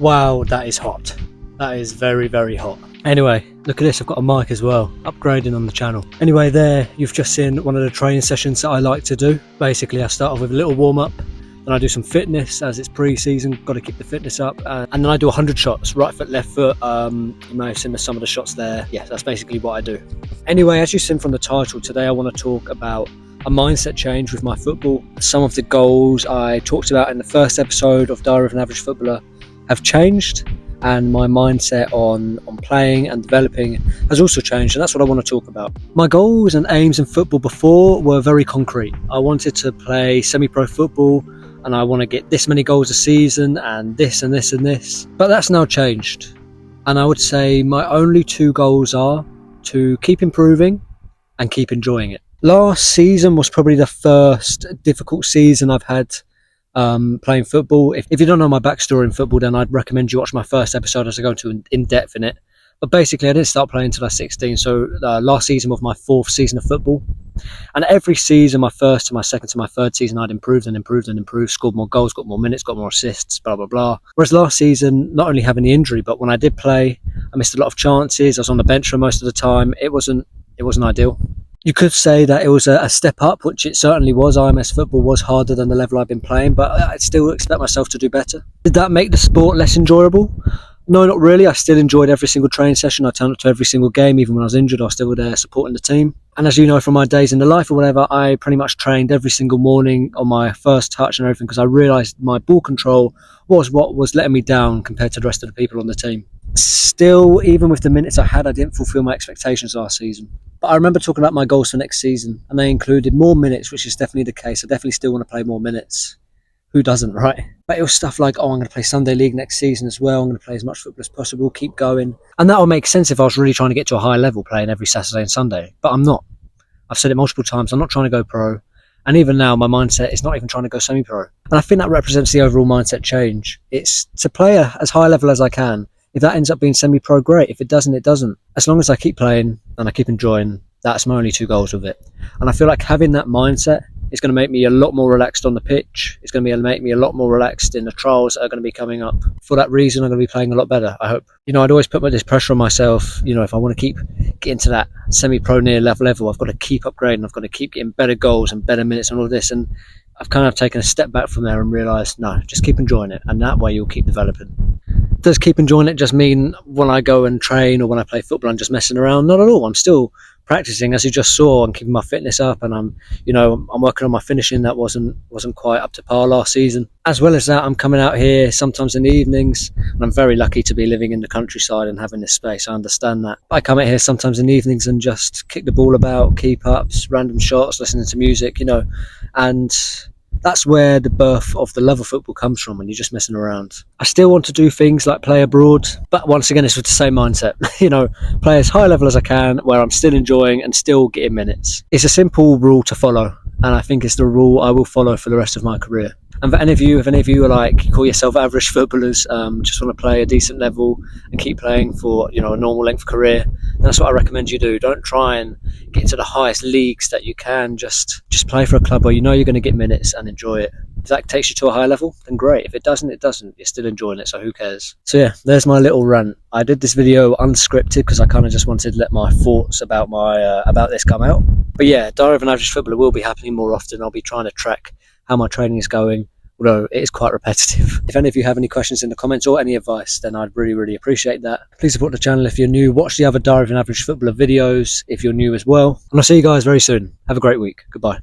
Wow, that is hot. That is very, very hot. Anyway, look at this, I've got a mic as well, upgrading on the channel. Anyway, there you've just seen one of the training sessions that I like to do. Basically, I start off with a little warm-up, then I do some fitness as it's pre-season, got to keep the fitness up, and then I do 100 shots, right foot, left foot. You may have seen some of the shots there. Yeah, that's basically what I do. Anyway, as you've seen from the title, today I want to talk about a mindset change with my football. Some of the goals I talked about in the first episode of Diary of an Average Footballer have changed, and my mindset on playing and developing has also changed, and that's what I want to talk about. My goals and aims in football before were very concrete. I wanted to play semi-pro football, and I want to get this many goals a season, and this and this and this. But that's now changed, and I would say my only two goals are to keep improving and keep enjoying it. Last season was probably the first difficult season I've had playing football. If you don't know my backstory in football, then I'd recommend you watch my first episode as I go into in depth in it. But basically, I didn't start playing until I was 16, so last season was my fourth season of football. And every season, my first to my second to my third season, I'd improved and improved and improved, scored more goals, got more minutes, got more assists, blah, blah, blah. Whereas last season, not only having the injury, but when I did play, I missed a lot of chances. I was on the bench for most of the time. It wasn't ideal. You could say that it was a step up, which it certainly was. IMS football was harder than the level I've been playing, but I'd still expect myself to do better. Did that make the sport less enjoyable? No, not really. I still enjoyed every single training session. I turned up to every single game. Even when I was injured, I was still there supporting the team. And as you know from my days in the life or whatever, I pretty much trained every single morning on my first touch and everything, because I realised my ball control was what was letting me down compared to the rest of the people on the team. Still, even with the minutes I had, I didn't fulfil my expectations last season. But I remember talking about my goals for next season, and they included more minutes, which is definitely the case. I definitely still want to play more minutes. Who doesn't, right? But it was stuff like, I'm going to play Sunday League next season as well. I'm going to play as much football as possible, keep going. And that would make sense if I was really trying to get to a high level playing every Saturday and Sunday. But I'm not. I've said it multiple times, I'm not trying to go pro. And even now, my mindset is not even trying to go semi-pro. And I think that represents the overall mindset change. It's to play as high level as I can. If that ends up being semi-pro, great. If it doesn't, it doesn't. As long as I keep playing and I keep enjoying, that's my only two goals with it. And I feel like having that mindset is going to make me a lot more relaxed on the pitch. It's going to make me a lot more relaxed in the trials that are going to be coming up. For that reason, I'm going to be playing a lot better, I hope. I'd always put this pressure on myself. If I want to keep getting to that semi-pro near level, I've got to keep upgrading. I've got to keep getting better goals and better minutes and all this. And I've kind of taken a step back from there and realised, no, just keep enjoying it. And that way you'll keep developing. Does keep enjoying it just mean when I go and train or when I play football I'm just messing around? Not at all. I'm still practicing, as you just saw, and keeping my fitness up, and I'm working on my finishing. That wasn't quite up to par last season. As well as that, I'm coming out here sometimes in the evenings, and I'm very lucky to be living in the countryside and having this space. I understand that. I come out here sometimes in the evenings and just kick the ball about, keep ups, random shots, listening to music, and that's where the birth of the love of football comes from, when you're just messing around. I still want to do things like play abroad, but once again, it's with the same mindset. Play as high level as I can, where I'm still enjoying and still getting minutes. It's a simple rule to follow, and I think it's the rule I will follow for the rest of my career. And for any of you, if any of you are like, call yourself average footballers, just want to play a decent level and keep playing for a normal length career, that's what I recommend you do. Don't try and get into the highest leagues that you can. Just play for a club where you're going to get minutes and enjoy it. If that takes you to a high level, then great. If it doesn't, it doesn't. You're still enjoying it, so who cares? So yeah, there's my little rant. I did this video unscripted because I kind of just wanted to let my thoughts about about this come out. But yeah, Diary of an Average Footballer will be happening more often. I'll be trying to track how my training is going, although it is quite repetitive. If any of you have any questions in the comments or any advice, then I'd really, really appreciate that. Please support the channel if you're new. Watch the other Diary of an Average Footballer videos if you're new as well. And I'll see you guys very soon. Have a great week. Goodbye.